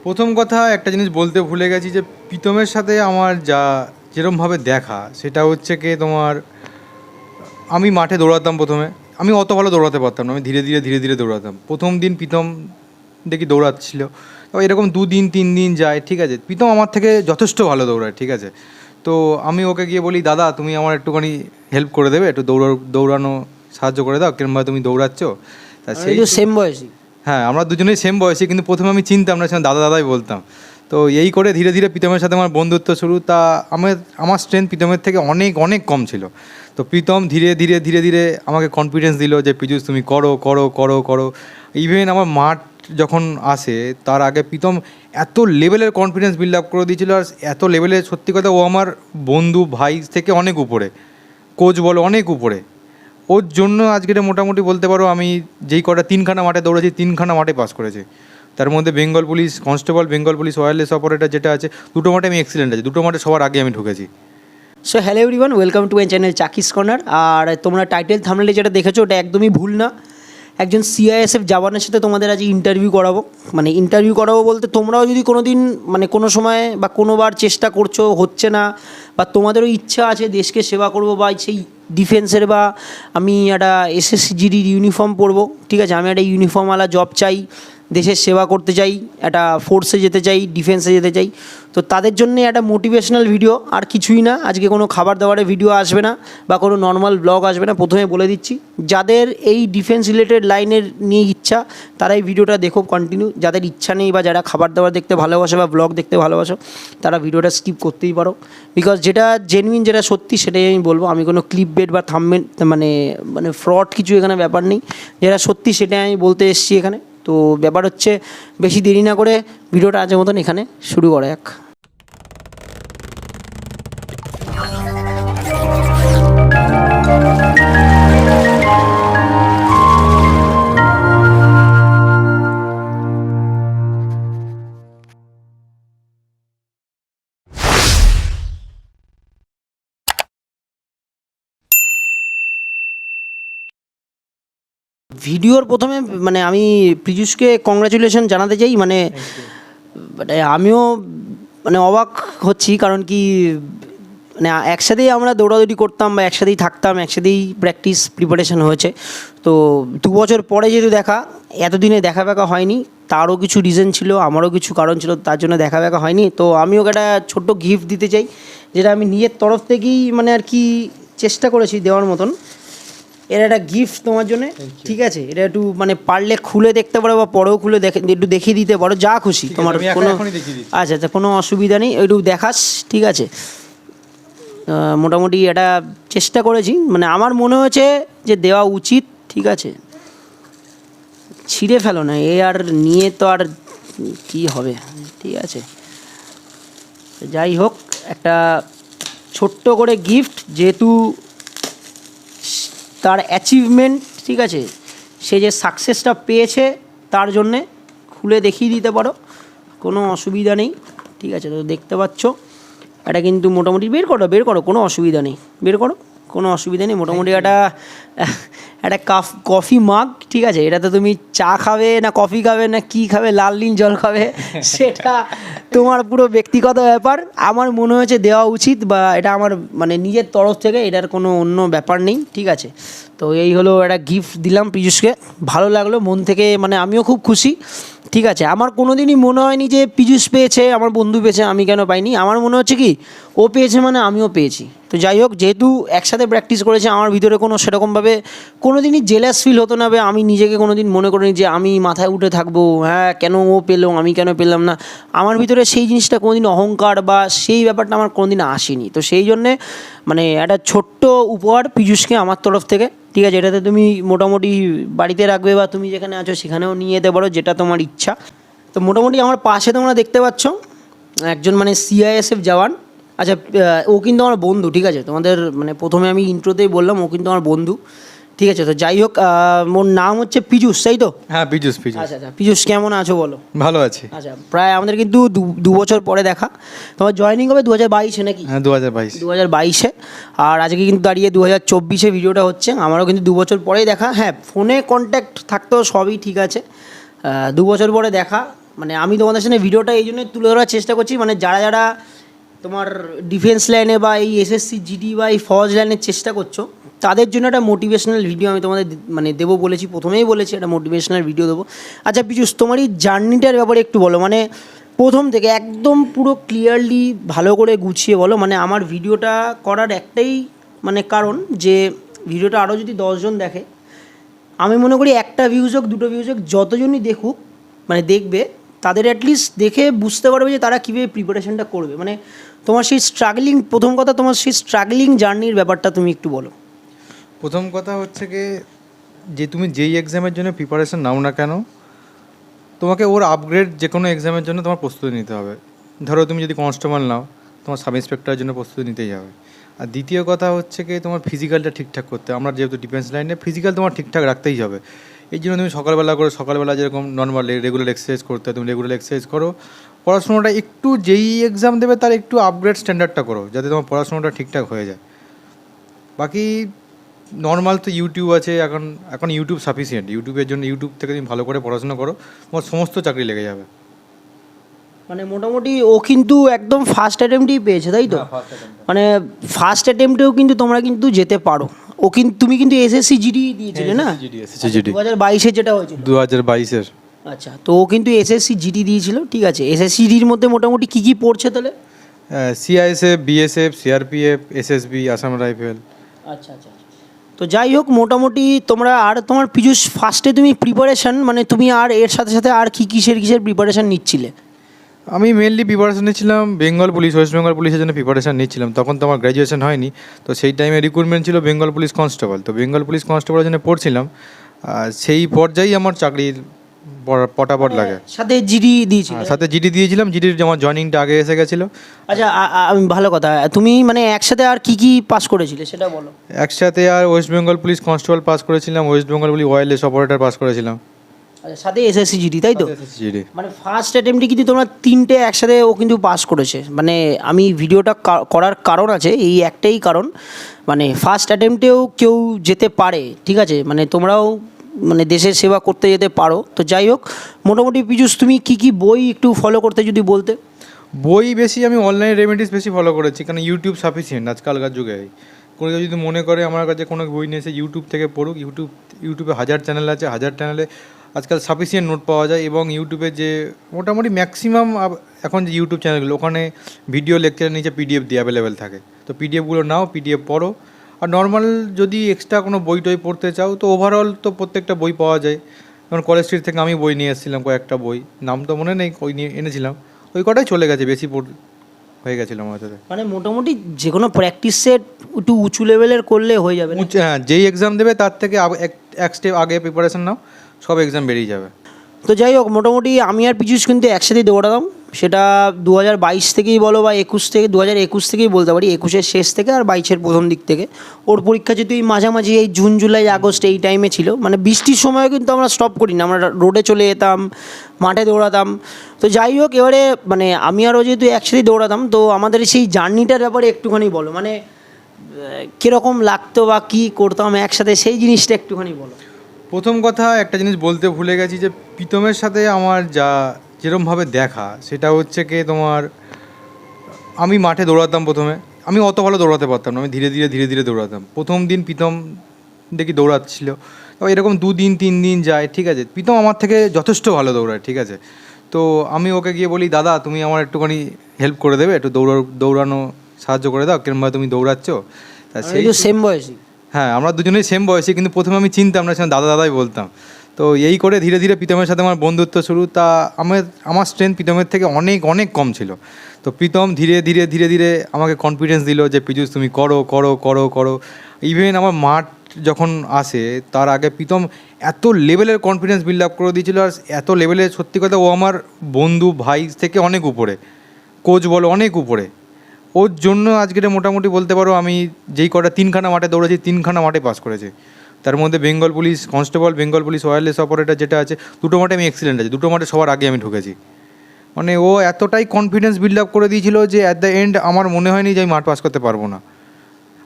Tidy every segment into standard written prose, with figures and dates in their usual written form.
প্রথম কথা একটা জিনিস বলতে ভুলে গেছি যে প্রীতমের সাথে আমার যেরমভাবে দেখা সেটা হচ্ছে কি তোমার, আমি মাঠে দৌড়াতাম প্রথমে। আমি অত ভালো দৌড়াতে পারতাম না, আমি ধীরে ধীরে ধীরে ধীরে দৌড়াতাম। প্রথম দিন প্রীতম দেখি দৌড়াচ্ছিল, তো এরকম 2 দিন 3 দিন যায়, ঠিক আছে। প্রীতম আমার থেকে যথেষ্ট ভালো দৌড়ায়, ঠিক আছে। তো আমি ওকে গিয়ে বলি, দাদা তুমি আমার একটুখানি হেল্প করে দেবে, একটু দৌড়ানো সাহায্য করে দাও, কিরমভাবে তুমি দৌড়াচ্ছ। তা সেই সেম বয়সী। হ্যাঁ, আমরা দুজনেই সেম বয়সী, কিন্তু প্রথমে আমি চিনতাম না, দাদা দাদাই বলতাম। তো এই করে ধীরে ধীরে প্রীতমের সাথে আমার বন্ধুত্ব শুরু। তা আমার স্ট্রেংথ প্রীতমের থেকে অনেক অনেক কম ছিল। তো প্রীতম ধীরে ধীরে ধীরে ধীরে আমাকে কনফিডেন্স দিল যে পীযূষ তুমি করো করো করো করো। ইভেন আমার মাঠ যখন আসে তার আগে প্রীতম এত লেভেলের কনফিডেন্স বিল্ড আপ করে দিয়েছিল, আর এত লেভেলের, সত্যি কথা ও আমার বন্ধু ভাই থেকে অনেক উপরে, কোচ বলো অনেক উপরে। ওর জন্য আজকের মোটামুটি বলতে পারো আমি যেই কটা 3খানা মাঠে দৌড়েছি 3খানা মাঠে পাস করেছি। তার মধ্যে Bengal police constable, Bengal police wireless operator যেটা আছে, দুটো মাঠে আমি এক্সিলেন্ট আছে, দুটো মাঠে সবার আগে আমি ঢুকেছি। So hello everyone, welcome to my channel Chakis Corner. আর তোমরা টাইটেল থাম্বনেলে যেটা দেখেছো ওটা একদমই ভুল না। একজন সিআইএসএফ জওয়ানের সাথে তোমাদের আজ ইন্টারভিউ করাবো। মানে ইন্টারভিউ করাবো বলতে, তোমরাও যদি কোনো দিন মানে কোনো সময় বা কোনোবার চেষ্টা করছো, হচ্ছে না, বা তোমাদেরও ইচ্ছা আছে দেশকে সেবা করবো, বা সেই ডিফেন্সের, বা আমি একটা এসএসজিডির ইউনিফর্ম পরবো, ঠিক আছে, আমি একটা ইউনিফর্মওয়ালা জব চাই, দেশের সেবা করতে চাই, একটা ফোর্সে যেতে চাই, ডিফেন্সে যেতে চাই, তো তাদের জন্যে একটা মোটিভেশনাল ভিডিও, আর কিছুই না। আজকে কোনো খাবার দাবারের ভিডিও আসবে না বা কোনো নর্মাল ব্লগ আসবে না। প্রথমে বলে দিচ্ছি, যাদের এই ডিফেন্স রিলেটেড লাইনের নিয়ে ইচ্ছা তারা এই ভিডিওটা দেখো কন্টিনিউ। যাদের ইচ্ছা নেই বা যারা খাবার দাবার দেখতে ভালোবাসো বা ব্লগ দেখতে ভালোবাসো তারা ভিডিওটা স্কিপ করতেই পারো। বিকজ যেটা জেনুইন, যেটা সত্যি, সেটাই আমি বলবো। আমি কোনো ক্লিপ বেট বা থাম্বনেল মানে মানে ফ্রড কিছু এখানে ব্যাপার নেই। যেটা সত্যি সেটাই আমি বলতে এসেছি এখানে। তো ব্যাপার হচ্ছে, বেশি দেরি না করে ভিডিওটা আজের মতন এখানে শুরু করা যাক। ভিডিওর প্রথমে মানে আমি পীযূষকে কংগ্রাচুলেশন জানাতে চাই। মানে আমিও মানে অবাক হচ্ছি, কারণ কি মানে একসাথেই আমরা দৌড়াদৌড়ি করতাম বা একসাথেই থাকতাম, একসাথেই প্র্যাকটিস প্রিপারেশন হয়েছে। তো 2 বছর পরে যেহেতু দেখা, এতদিনে দেখা দেখা হয়নি, তারও কিছু রিজন ছিল, আমারও কিছু কারণ ছিল, তার জন্য দেখা দেখা হয়নি। তো আমি ওকে একটা ছোট্ট গিফট দিতে চাই, যেটা আমি নিজের তরফ থেকেই মানে আর কি চেষ্টা করেছি দেওয়ার মতন। এটা একটা গিফট তোমার জন্য, ঠিক আছে। এটা একটু মানে পারলে খুলে দেখতে পারো বা পরেও খুলে একটু দেখিয়ে দিতে পারো, যা খুশি তোমার। কোনো আচ্ছা আচ্ছা, কোনো অসুবিধা নেই, একটু দেখাস, ঠিক আছে। মোটামুটি এটা চেষ্টা করেছি, মানে আমার মনে হয়েছে যে দেওয়া উচিত, ঠিক আছে। ছিঁড়ে ফেলো না, এ আর নিয়ে তো আর কী হবে, ঠিক আছে। যাই হোক, একটা ছোট্ট করে গিফট, যেহেতু তার অ্যাচিভমেন্ট, ঠিক আছে, সে যে সাকসেসটা পেয়েছে তার জন্যে খুলে দেখিয়ে দিতে পারো, কোনো অসুবিধা নেই, ঠিক আছে। তো দেখতে পাচ্ছ এটা কিন্তু মোটামুটি বের করো, কোনো অসুবিধা নেই, বের করো, কোনো অসুবিধা নেই। মোটামুটি একটা কফি মাগ, ঠিক আছে। এটাতে তুমি চা খাবে না কফি খাবে না কী খাবে, লাল নীল জল খাবে, সেটা তোমার পুরো ব্যক্তিগত ব্যাপার। আমার মনে হয়েছে দেওয়া উচিত, বা এটা আমার মানে নিজের তরফ থেকে, এটার কোনো অন্য ব্যাপার নেই, ঠিক আছে। তো এই হলো একটা গিফট দিলাম পীযূষকে, ভালো লাগলো মন থেকে, মানে আমিও খুব খুশি, ঠিক আছে। আমার কোনো দিনই মনে হয়নি যে পীযূষ পেয়েছে, আমার বন্ধু পেয়েছে, আমি কেন পাইনি। আমার মনে হচ্ছে কি, ও পেয়েছে মানে আমিও পেয়েছি। তো যাই হোক, যেহেতু একসাথে প্র্যাকটিস করেছে, আমার ভিতরে কোনো সেরকমভাবে কোনো দিনই জেলাস ফিল হতো না, বা আমি নিজেকে কোনো দিন মনে করিনি যে আমি মাথায় উঠে থাকবো, হ্যাঁ কেন ও পেলো আমি কেন পেলাম না। আমার ভিতরে সেই জিনিসটা কোনো দিন অহংকার বা সেই ব্যাপারটা আমার কোনো দিন আসেনি। তো সেই জন্যে মানে একটা ছোট্ট উপহার পীযূষকে আমার তরফ থেকে, ঠিক আছে। এটাতে তুমি মোটামুটি বাড়িতে রাখবে, বা তুমি যেখানে আছো সেখানেও নিয়ে যেতে পারো, যেটা তোমার ইচ্ছা। তো মোটামুটি আমার পাশে তোমরা দেখতে পাচ্ছ একজন মানে সিআইএসএফ জওয়ান। আচ্ছা, ও কিন্তু আমার বন্ধু, ঠিক আছে। তোমাদের মানে প্রথমে আমি ইন্ট্রোতেই বললাম ও কিন্তু আমার বন্ধু, ঠিক আছে। তো যাই হোক, ওর নাম হচ্ছে পীযূষ, তাই তো? হ্যাঁ, পীযূষ। আচ্ছা আচ্ছা, পীযূষ কেমন আছো বলো? ভালো আছি। আচ্ছা, প্রায় আমাদের কিন্তু 2 বছর পরে দেখা। তোমার জয়েনিং হবে 2022-এ নাকি? হ্যাঁ, 2022। 2022-এ। আর আজকে কিন্তু দাঁড়িয়ে 2024-এ ভিডিওটা হচ্ছে। আমারও কিন্তু 2 বছর পরেই দেখা। হ্যাঁ, ফোনে কন্ট্যাক্ট থাকতেও সবই ঠিক আছে, 2 বছর পরে দেখা। মানে আমি তোমাদের সামনে ভিডিওটা এই জন্য তুলে ধরার চেষ্টা করছি, মানে যারা যারা তোমার ডিফেন্স লাইনে বা এই এসএসসি জিডি বা এই ফৌজ লাইনের চেষ্টা করছো, তাদের জন্য একটা মোটিভেশনাল ভিডিও আমি তোমাদের মানে দেবো বলেছি, প্রথমেই বলেছি একটা মোটিভেশনাল ভিডিও দেবো। আচ্ছা পীযূষ, তোমার এই জার্নিটার ব্যাপারে একটু বলো, মানে প্রথম থেকে একদম পুরো ক্লিয়ারলি ভালো করে গুছিয়ে বলো। মানে আমার ভিডিওটা করার একটাই মানে কারণ, যে ভিডিওটা আরও যদি 10 জন দেখে, আমি মনে করি একটা ভিউজ হোক, দুটো ভিউজ হোক, যতজনই দেখুক মানে দেখবে, তাদের অ্যাটলিস্ট দেখে বুঝতে পারবে যে তারা কীভাবে প্রিপারেশনটা করবে। মানে তোমার সেই স্ট্রাগলিং, প্রথম কথা তোমার সেই স্ট্রাগলিং জার্নির ব্যাপারটা তুমি একটু বলো। প্রথম কথা হচ্ছে কি, যে তুমি যেই এক্সামের জন্য প্রিপারেশন নাও না কেন, তোমাকে ওর আপগ্রেড যে কোনো এক্সামের জন্য তোমার প্রস্তুতি নিতে হবে। ধরো তুমি যদি কনস্টেবল নাও, তোমার সাব ইন্সপেক্টরের জন্য প্রস্তুতি নিতেই হবে। আর দ্বিতীয় কথা হচ্ছে কি, তোমার ফিজিক্যালটা ঠিকঠাক করতে, আমরা যেহেতু ডিফেন্স লাইনে ফিজিক্যাল তোমার ঠিকঠাক রাখতেই হবে। এই জন্য তুমি সকালবেলা যেরকম নর্মাল রেগুলার এক্সারসাইজ করতে হয়, তুমি রেগুলার এক্সারসাইজ করো। পড়াশোনাটা একটু যেই এক্সাম দেবে তার একটু আপগ্রেড স্ট্যান্ডার্ডটা করো, যাতে তোমার পড়াশোনাটা ঠিকঠাক হয়ে যায়। বাকি নর্মাল তো ইউটিউব আছে, এখন ইউটিউব সাফিসিয়েন্ট। ইউটিউবের জন্য, ইউটিউব থেকে তুমি ভালো করে পড়াশোনা করো, তোমার সমস্ত চাকরি লেগে যাবে। মানে মোটামুটি ও কিন্তু একদম ফার্স্ট অ্যাটেম্পটেই পেয়েছে, তাই তো? মানে ফার্স্ট অ্যাটেম্পটেও কিন্তু তোমরা কিন্তু যেতে পারো। ও কিন্তু, তুমি কিন্তু এসএসসি জিডি দিয়েছিলে না? 2022-এর যেটা হয়েছিল, 2022-এর। আচ্ছা, তো ও কিন্তু এসএসসি জিডি দিয়েছিল, ঠিক আছে। এসএসসি জিডির মধ্যে মোটামুটি কী কী পড়ছে তাহলে? CISF, BSF, CRPF, SSB, Assam rifle. আচ্ছা আচ্ছা, তো যাই হোক, মোটামুটি তোমরা, আর তোমার পীযূষ ফার্স্টে তুমি প্রিপারেশন, মানে তুমি আর এর সাথে সাথে আর কি কিসের প্রিপারেশন নিচ্ছিলে? আমি মেনলি প্রিপারেশন নিচ্ছিলাম বেঙ্গল পুলিশ, ওয়েস্ট বেঙ্গল পুলিশের জন্য প্রিপারেশন নিচ্ছিলাম। তখন তো আমার গ্র্যাজুয়েশন হয়নি, তো সেই টাইমে রিক্রুটমেন্ট ছিল বেঙ্গল পুলিশ কনস্টেবল। তো বেঙ্গল পুলিশ কনস্টেবলের জন্য পড়ছিলাম, সেই পর্যায়েই আমার চাকরির পটাপট লাগে। সাথে জিডি দিয়েছিলে? সাথে জিডি দিয়েছিলাম, জিডির আমার জয়েনিংটা আগে এসে গেছিলো। আচ্ছা, আমি ভালো কথা, তুমি মানে একসাথে আর কি কি পাস করেছিলে সেটা বলো। একসাথে আর West Bengal police constable pass করেছিলাম, West Bengal police wireless operator pass করেছিলাম। আচ্ছা, সাথে এসএসসি জিডি, তাই তো? জিডি। মানে ফার্স্ট অ্যাটেম্পটে কিন্তু তোমরা তিনটে একসাথে ও কিন্তু পাস করেছে। মানে আমি ভিডিওটা করার কারণ আছে, এই একটাই কারণ, মানে ফার্স্ট অ্যাটেম্পটেও কেউ যেতে পারে, ঠিক আছে? মানে তোমরাও মানে দেশের সেবা করতে যেতে পারো। তো যাই হোক, মোটামুটি পীযূষ তুমি কী কী বই একটু ফলো করতে যদি বলতে। বই বেশি আমি অনলাইন রেমেডিস বেশি ফলো করেছি, কারণ ইউটিউব সাফিসিয়েন্ট আজকালকার যুগে। কোনো কেউ যদি মনে করে আমার কাছে কোনো বই নিয়ে এসে ইউটিউব থেকে পড়ুক, ইউটিউবে 1000 চ্যানেল আছে, 1000 চ্যানেলে আজকাল সাফিসিয়েন্ট নোট পাওয়া যায়। এবং ইউটিউবে যে মোটামুটি ম্যাক্সিমাম এখন যে ইউটিউব চ্যানেলগুলো, ওখানে ভিডিও লেকচারের নিচে পিডিএফ দিয়ে অ্যাভেলেবেল থাকে। তো পিডিএফগুলো নাও, পিডিএফ পড়ো। আর নর্মাল যদি এক্সট্রা কোনো বই টই পড়তে চাও, তো ওভারঅল তো প্রত্যেকটা বই পাওয়া যায়। যেমন কলেজ স্ট্রিট থেকে আমি বই নিয়ে এসেছিলাম, কয়েকটা বই, নাম তো মনে নেই, ওই নিয়ে এনেছিলাম। ওই কটাই চলে গেছে, বেশি হয়ে গেছিলো আমার সাথে। মানে মোটামুটি যে কোনো প্র্যাকটিস সেট একটু উঁচু লেভেলের করলে হয়ে যাবে। হ্যাঁ, যেই এক্সাম দেবে তার থেকে এক স্টেপ আগে প্রিপারেশন নাও, সব এক্সাম বেরিয়ে যাবে। তো যাই হোক, মোটামুটি আমি আর পীযূষ কিন্তু একসাথেই দৌড়াতাম। সেটা 2022 থেকেই বলো বা 2021 থেকেই বলতে পারি, 21-এর শেষ থেকে আর 22-এর প্রথম দিক থেকে। ওর পরীক্ষা যেহেতু এই মাঝামাঝি এই জুন জুলাই আগস্ট এই টাইমে ছিল, মানে বৃষ্টির সময়ও কিন্তু আমরা স্টপ করি না, আমরা রোডে চলে যেতাম, মাঠে দৌড়াতাম। তো যাই হোক, এবারে মানে আমি আরও যেহেতু একসাথেই দৌড়াতাম, তো আমাদের সেই জার্নিটার ব্যাপারে একটুখানি বলো, মানে কীরকম লাগতো বা কী করতাম একসাথে, সেই জিনিসটা একটুখানি বলো। প্রথম কথা একটা জিনিস বলতে ভুলে গেছি, যে প্রীতমের সাথে আমার যেরমভাবে দেখা, সেটা হচ্ছে কি তোমার, আমি মাঠে দৌড়াতাম প্রথমে, আমি অত ভালো দৌড়াতে পারতাম না, আমি ধীরে ধীরে দৌড়াতাম। প্রথম দিন প্রীতম দেখি দৌড়াচ্ছিল, তবে এরকম 2 দিন 3 দিন যায়, ঠিক আছে। প্রীতম আমার থেকে যথেষ্ট ভালো দৌড়ায়, ঠিক আছে। তো আমি ওকে গিয়ে বলি, দাদা তুমি আমার একটুখানি হেল্প করে দেবে, একটু দৌড়ানো সাহায্য করে দাও, কিরমভাবে তুমি দৌড়াচ্ছ। তা সেই সেম বয়সী, হ্যাঁ, আমরা দুজনেই সেম বয়সী, কিন্তু প্রথমে আমি চিনতাম না, দাদাই বলতাম। তো এই করে ধীরে ধীরে প্রীতমের সাথে আমার বন্ধুত্ব শুরু। তা আমার স্ট্রেংথ প্রীতমের থেকে অনেক অনেক কম ছিল। তো প্রীতম ধীরে ধীরে আমাকে কনফিডেন্স দিল যে পীযূষ তুমি করো করো করো করো। ইভেন আমার মাঠ যখন আসে তার আগে প্রীতম এত লেভেলের কনফিডেন্স বিল্ড আপ করে দিয়েছিল, আর এত লেভেলের, সত্যি কথা ও আমার বন্ধু ভাই থেকে অনেক উপরে, কোচ বলো অনেক উপরে। ওর জন্য আজকের মোটামুটি বলতে পারো আমি যেই কটা 3খানা মাঠে দৌড়েছি, 3খানা মাঠে পাস করেছি। তার মধ্যে Bengal police constable, Bengal police wireless operator যেটা আছে, 2টো মাঠে আমি এক্সিলেন্ট আছি, 2টো মাঠে সবার আগে আমি ঢুকেছি। মানে ও এতটাই কনফিডেন্স বিল্ড আপ করে দিয়েছিল যে অ্যাট দ্য এন্ড আমার মনে হয়নি যে আমি মাঠ পাস করতে পারবো না।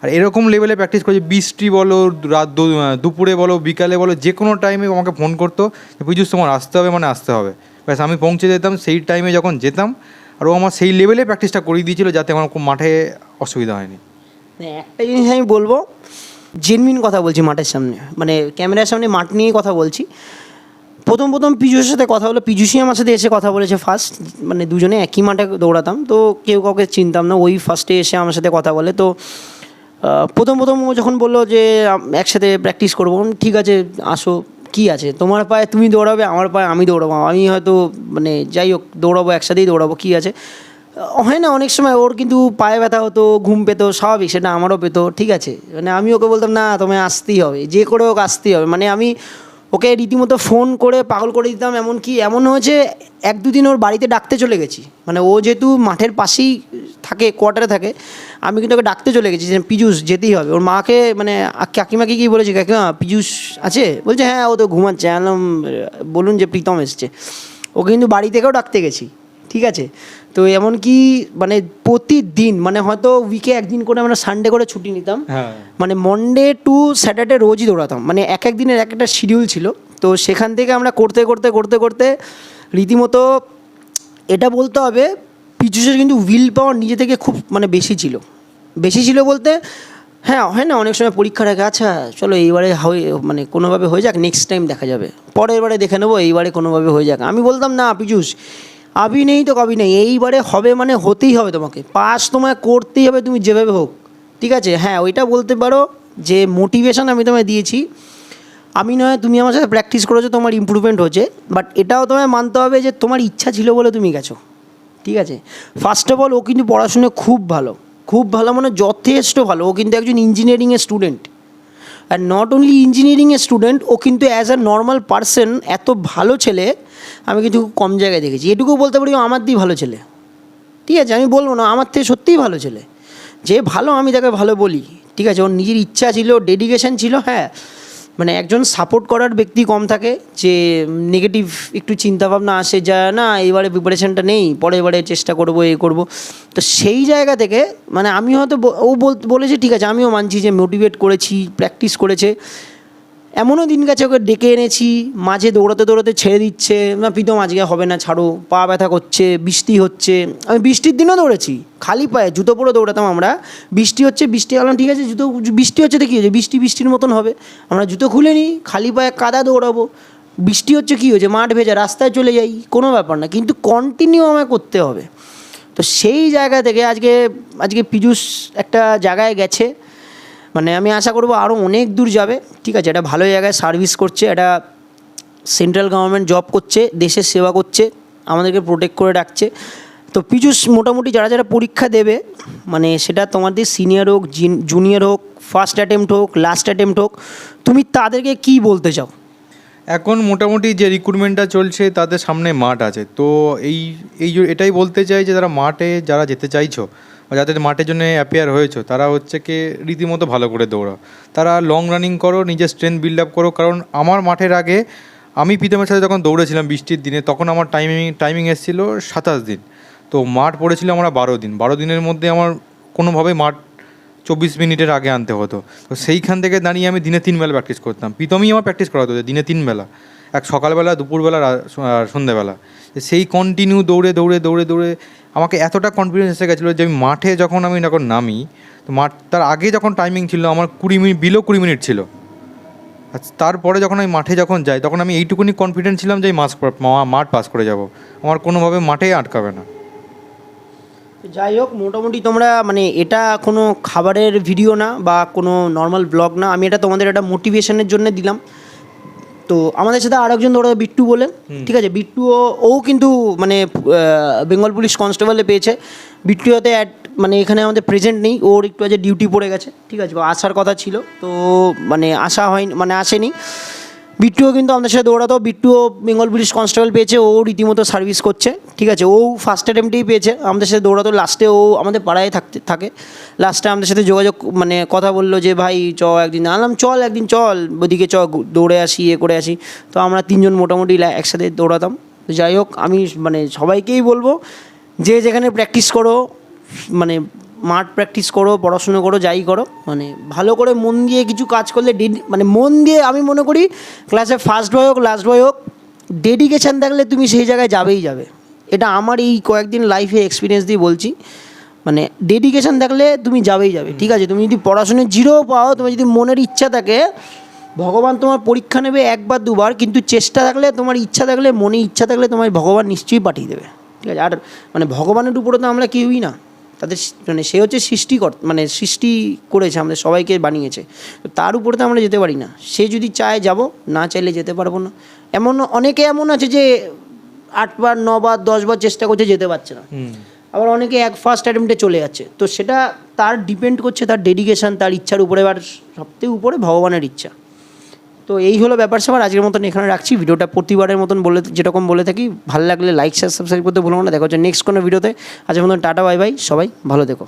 আর এরকম লেভেলে প্র্যাকটিস করেছি, বৃষ্টি বলো, দুপুরে বলো, বিকালে বলো, যে কোনো টাইমে আমাকে ফোন করতো, পীযূষ তোমার আসতে হবে, মানে আসতে হবে। ব্যাস আমি পৌঁছে যেতাম সেই টাইমে যখন যেতাম, আর ও আমার সেই লেভেলে প্র্যাকটিসটা করিয়ে দিয়েছিল যাতে আমার খুব মাঠে অসুবিধা হয়নি। একটা জিনিস আমি বলবো, জেনুইন কথা বলছি মাঠের সামনে, মানে ক্যামেরার সামনে মাঠ নিয়েই কথা বলছি। প্রথম পীযুষের সাথে কথা হলো, পীযুষই আমার সাথে এসে কথা বলেছে ফার্স্ট, মানে দুজনে একই মাঠে দৌড়াতাম, তো কেউ কাউকে চিনতাম না, ওই ফার্স্টে এসে আমার সাথে কথা বলে। তো প্রথম ও যখন বললো যে একসাথে প্র্যাকটিস করবো, ঠিক আছে আসো, কী আছে, তোমার পায়ে তুমি দৌড়াবে, আমার পায়ে আমি দৌড়াবো, আমি হয়তো মানে যাই হোক দৌড়াবো, একসাথেই দৌড়াবো, কী আছে। হয় না অনেক সময় ওর কিন্তু পায়ে ব্যথা হতো, ঘুম পেতো, স্বাভাবিক, সেটা আমারও পেতো, ঠিক আছে। মানে আমি ওকে বলতাম না তোমায় আসতেই হবে, যে করে ওকে আসতেই হবে, মানে আমি ওকে রীতিমতো ফোন করে পাগল করে দিতাম। এমনকি এমন হয়েছে 1-2 দিন ওর বাড়িতে ডাকতে চলে গেছি, মানে ও যেহেতু মাঠের পাশেই থাকে, কোয়ার্টারে থাকে, আমি কিন্তু ওকে ডাকতে চলে গেছি যে পীযুষ যেতেই হবে। ওর মাকে মানে কাকিমাকে কি বলেছি, কাকিমা পীযুষ আছে, বলছে হ্যাঁ ও তো ঘুমাচ্ছে। আনলাম বলুন যে প্রীতম এসছে, ওকে কিন্তু বাড়ি থেকেও ডাকতে গেছি, ঠিক আছে। তো এমনকি মানে প্রতিদিন, মানে হয়তো উইকে একদিন করে আমরা সানডে করে ছুটি নিতাম, মানে মনডে টু স্যাটারডে রোজই দৌড়াতাম, মানে এক দিনের এক একটা শিডিউল ছিল। তো সেখান থেকে আমরা করতে করতে রীতিমতো এটা বলতে হবে পীযুষের কিন্তু উইল পাওয়ার নিজে থেকে খুব মানে বেশি ছিল বলতে, হ্যাঁ হয় না অনেক সময় পরীক্ষার আগে, আচ্ছা চলো এইবারে মানে কোনোভাবে হয়ে যাক, নেক্সট টাইম দেখা যাবে, পরের বারে দেখে নেবো, এইবারে কোনোভাবে হয়ে যাক। আমি বলতাম না পীযুষ, আবি নেই তো কবি নেই, এইবারে হবে মানে হতেই হবে, তোমাকে পাস তোমায় করতেই হবে, তুমি যেভাবে হোক, ঠিক আছে। হ্যাঁ ওইটা বলতে পারো যে মোটিভেশন আমি তোমায় দিয়েছি, আমি নয় তুমি আমার সাথে প্র্যাকটিস করেছো, তোমার ইমপ্রুভমেন্ট হচ্ছে, বাট এটাও তোমায় মানতে হবে যে তোমার ইচ্ছা ছিল বলে তুমি গেছো, ঠিক আছে। ফার্স্ট অফ অল ও কিন্তু পড়াশুনো খুব ভালো মানে যথেষ্ট ভালো, ও কিন্তু একজন ইঞ্জিনিয়ারিংয়ের স্টুডেন্ট, আর নট অনলি ইঞ্জিনিয়ারিংয়ের স্টুডেন্ট, ও কিন্তু অ্যাজ আ নর্মাল পার্সন এত ভালো ছেলে আমি কিন্তু কম জায়গায় দেখেছি। এটুকু বলতে পারি আমার দিয়ে ভালো ছেলে, ঠিক আছে, আমি বলবো না আমার থেকে সত্যিই ভালো ছেলে, যে ভালো আমি তাকে ভালো বলি, ঠিক আছে। ওর নিজের ইচ্ছা ছিল, ডেডিকেশন ছিল, হ্যাঁ মানে একজন সাপোর্ট করার ব্যক্তি কম থাকে, যে নেগেটিভ একটু চিন্তাভাবনা আসে, যা না এবারে প্রিপারেশানটা নেই, পরের এবারে চেষ্টা করবো, করবো। তো সেই জায়গা থেকে মানে আমি হয়তো ও বলেছে ঠিক আছে, আমিও মানছি যে মোটিভেট করেছি, প্র্যাকটিস করেছে। এমনও দিন গেছে ওকে ডেকে এনেছি, মাঝে দৌড়াতে ছেড়ে দিচ্ছে, না প্রীতম আজকে হবে না, ছাড়ো, পা ব্যথা করছে, বৃষ্টি হচ্ছে, আমি বৃষ্টির দিনও দৌড়েছি, খালি পায়ে জুতো পরে দৌড়াতাম আমরা, বৃষ্টি হলাম ঠিক আছে, বৃষ্টি হচ্ছে তো কী হয়েছে, বৃষ্টির মতন হবে, আমরা জুতো খুলে নিই, খালি পায়ে কাদা দৌড়াবো, বৃষ্টি হচ্ছে কী হয়েছে, মাঠ ভেজা, রাস্তায় চলে যাই, কোনো ব্যাপার না, কিন্তু কন্টিনিউ আমায় করতে হবে। তো সেই জায়গা থেকে আজকে পীযুষ একটা জায়গায় গেছে, মানে আমি আশা করবো আরও অনেক দূর যাবে, ঠিক আছে। এটা ভালো জায়গায় সার্ভিস করছে, এটা সেন্ট্রাল গভর্নমেন্ট জব করছে, দেশের সেবা করছে, আমাদেরকে প্রোটেক্ট করে রাখছে। তো পীযুষ মোটামুটি যারা পরীক্ষা দেবে, মানে সেটা তোমাদের সিনিয়র হোক, জুনিয়র হোক, ফার্স্ট অ্যাটেম্প্ট হোক, লাস্ট অ্যাটেম্প্ট হোক, তুমি তাদেরকে কী বলতে চাও? এখন মোটামুটি যে রিক্রুটমেন্টটা চলছে তাদের সামনে মাঠ আছে, তো এটাই বলতে চাই যে যারা যেতে চাইছো বা যাদের মাঠের জন্য অ্যাপিয়ার হয়েছো, তারা হচ্ছে কি রীতিমতো ভালো করে দৌড়াও, তারা লং রানিং করো, নিজের স্ট্রেংথ বিল্ড আপ করো। কারণ আমার মাঠের আগে আমি প্রীতমের সাথে যখন দৌড়েছিলাম বৃষ্টির দিনে, তখন আমার টাইমিং এসেছিলো 27 দিন, তো মাঠ পড়েছিল আমরা 12 দিন। 12 দিনের মধ্যে আমার কোনোভাবে মাঠ 24 মিনিটের আগে আনতে হতো। তো সেইখান থেকে দাঁড়িয়ে আমি দিনে 3 বেলা প্র্যাকটিস করতাম, প্রীতমই আমার প্র্যাকটিস করাতো দিনে 3 বেলা, এক সকালবেলা, দুপুরবেলা, আর সন্ধ্যেবেলা। সেই কন্টিনিউ দৌড়ে আমাকে এতটা কনফিডেন্স এসে গেছিলো যে আমি মাঠে যখন নামি, তো তার আগে যখন টাইমিং ছিল আমার 20 মিনিট, বিলো 20 মিনিট ছিল, আর তারপরে যখন আমি মাঠে যাই তখন আমি এইটুকুনি কনফিডেন্ট ছিলাম যে মাঠ পাস করে যাব, আমার কোনোভাবে মাঠেই আটকাবে না। যাই হোক, মোটামুটি তোমরা মানে এটা কোনো খাবারের ভিডিও না বা কোনো নর্মাল ব্লগ না, আমি এটা তোমাদের একটা মোটিভেশনের জন্য দিলাম। তো আমাদের সাথে আরেকজন দৌড়াবে বিট্টু বলে, ঠিক আছে, ও কিন্তু মানে বেঙ্গল পুলিশ কনস্টেবলে পেয়েছে। বিট্টু হতে মানে এখানে আমাদের প্রেজেন্ট নেই, ওর একটু আজ ডিউটি পড়ে গেছে, ঠিক আছে, আসার কথা ছিল, তো মানে আসেনি। বিট্টুও কিন্তু আমাদের সাথে দৌড়াতো, বিট্টুও বেঙ্গল পুলিশ কনস্টেবল পেয়েছে, ও রীতিমতো সার্ভিস করছে, ঠিক আছে। ও ফার্স্ট অ্যাটেম্পটেই পেয়েছে, আমাদের সাথে দৌড়াতো, লাস্টে ও আমাদের পাড়ায় থাকে, লাস্টে আমাদের সাথে যোগাযোগ মানে কথা বললো যে ভাই একদিন আনলাম, একদিন চল ওদিকে দৌড়ে আসি, করে আসি। তো আমরা 3জন মোটামুটি একসাথে দৌড়াতাম। যাই হোক, আমি মানে সবাইকেই বলবো যে যেখানে প্র্যাকটিস করো, মানে মাঠ প্র্যাকটিস করো, পড়াশুনো করো, যাই করো, মানে ভালো করে মন দিয়ে কিছু কাজ করলে মানে মন দিয়ে, আমি মনে করি ক্লাসে ফার্স্ট বয় হোক, লাস্ট বয় হোক, ডেডিকেশান থাকলে তুমি সেই জায়গায় যাবেই যাবে। এটা আমার এই কয়েকদিন লাইফে এক্সপিরিয়েন্স দিয়ে বলছি, মানে ডেডিকেশান থাকলে তুমি যাবেই যাবে। ঠিক আছে, তুমি যদি পড়াশোনায় জিরো পাও, তোমার যদি মনের ইচ্ছা থাকে, ভগবান তোমার পরীক্ষা নেবে একবার দুবার, কিন্তু চেষ্টা থাকলে, তোমার ইচ্ছা থাকলে, মনে ইচ্ছা থাকলে তোমার ভগবান নিশ্চয়ই পাঠিয়ে দেবে। ঠিক আছে, আর মানে ভগবানের উপরে তো আমরা কেউই না, তাদের মানে সে হচ্ছে মানে সৃষ্টি করেছে, আমাদের সবাইকে বানিয়েছে, তো তার উপরে তো আমরা যেতে পারি না। সে যদি চায় যাব, না চাইলে যেতে পারবো না। অনেকে এমন আছে যে 8 বার 9 বার 10 বার চেষ্টা করছে, যেতে পারছে না। আবার অনেকে ফার্স্ট অ্যাটেম্পটে চলে যাচ্ছে। তো সেটা তার ডিপেন্ড করছে তার ডেডিকেশান, তার ইচ্ছার উপরে, আর সবথেকে উপরে ভগবানের ইচ্ছা। তো এই হলো ব্যাপার স্যাপার। আজকের মতন এখানে রাখছি ভিডিওটা। প্রতিবারের মতন যেরকম বলে থাকি, ভালো লাগলে লাইক শেয়ার সাবস্ক্রাইব করতে ভুলো না। দেখা হচ্ছে নেক্সট কোনো ভিডিওতে। আজকের মতন টাটা, বাই বাই, সবাই ভালো থেকো।